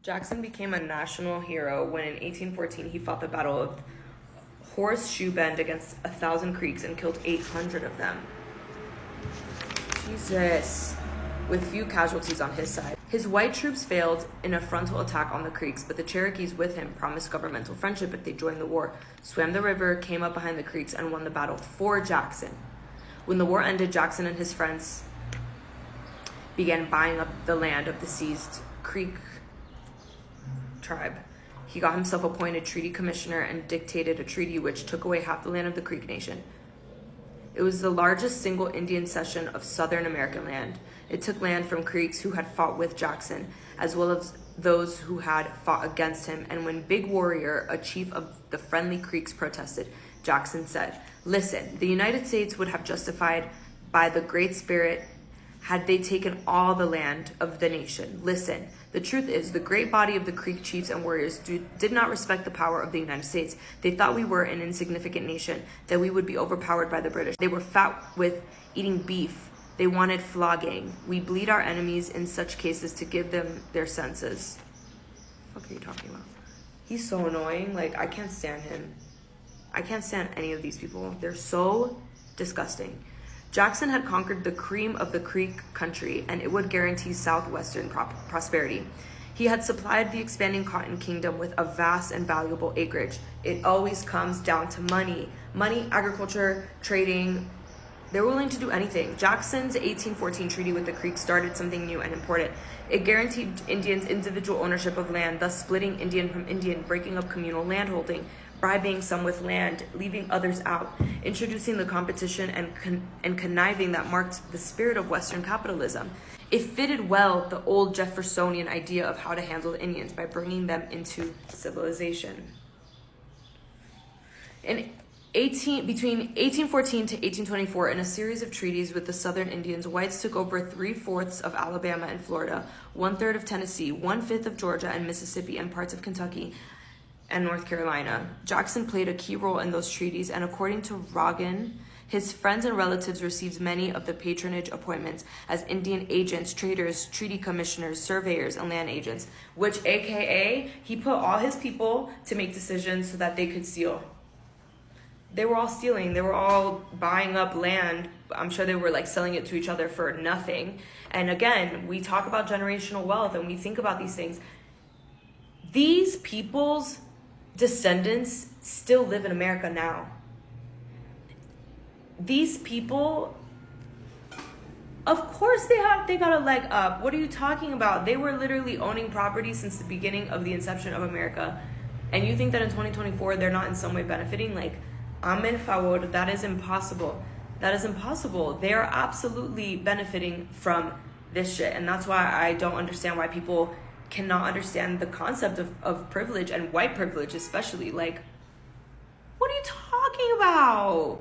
Jackson became a national hero when in 1814 he fought the Battle of Horseshoe Bend against 1,000 Creeks and killed 800 of them. Jesus. With few casualties on his side. His white troops failed in a frontal attack on the Creeks, but the Cherokees with him promised governmental friendship if they joined the war, swam the river, came up behind the Creeks, and won the battle for Jackson. When the war ended, Jackson and his friends began buying up the land of the seized Creek tribe. He got himself appointed treaty commissioner and dictated a treaty which took away half the land of the Creek Nation. It was the largest single Indian cession of Southern American land. It took land from Creeks who had fought with Jackson, as well as those who had fought against him. And when Big Warrior, a chief of the friendly Creeks, protested, Jackson said, "Listen, the United States would have justified by the Great Spirit had they taken all the land of the nation. Listen, the truth is the great body of the Creek chiefs and warriors did not respect the power of the United States. They thought we were an insignificant nation, that we would be overpowered by the British. They were fat with eating beef. They wanted flogging. We bleed our enemies in such cases to give them their senses." What are you talking about? He's so annoying. Like, I can't stand him. I can't stand any of these people. They're so disgusting. Jackson had conquered the cream of the Creek country, and it would guarantee southwestern prosperity. He had supplied the expanding cotton kingdom with a vast and valuable acreage. It always comes down to money. Money, agriculture, trading. They're willing to do anything. Jackson's 1814 treaty with the Creeks started something new and important. It guaranteed Indians individual ownership of land, thus splitting Indian from Indian, breaking up communal landholding, bribing some with land, leaving others out, introducing the competition and conniving that marked the spirit of Western capitalism. It fitted well the old Jeffersonian idea of how to handle the Indians by bringing them into civilization. Between 1814 to 1824, in a series of treaties with the Southern Indians, whites took over 3/4 of Alabama and Florida, 1/3 of Tennessee, 1/5 of Georgia and Mississippi, and parts of Kentucky and North Carolina. Jackson played a key role in those treaties, and according to Rogan, his friends and relatives received many of the patronage appointments as Indian agents, traders, treaty commissioners, surveyors, and land agents, which AKA, he put all his people to make decisions so that they could steal. They were all stealing. They were all buying up land. I'm sure they were like selling it to each other for nothing. And again, we talk about generational wealth and we think about these things. These people's descendants still live in America now. These people, of course they got a leg up. What are you talking about? They were literally owning property since the beginning of the inception of America. And you think that in 2024 they're not in some way benefiting? Like, Amen favor, that is impossible. That is impossible. They are absolutely benefiting from this shit. And that's why I don't understand why people cannot understand the concept of privilege and white privilege especially. Like, what are you talking about?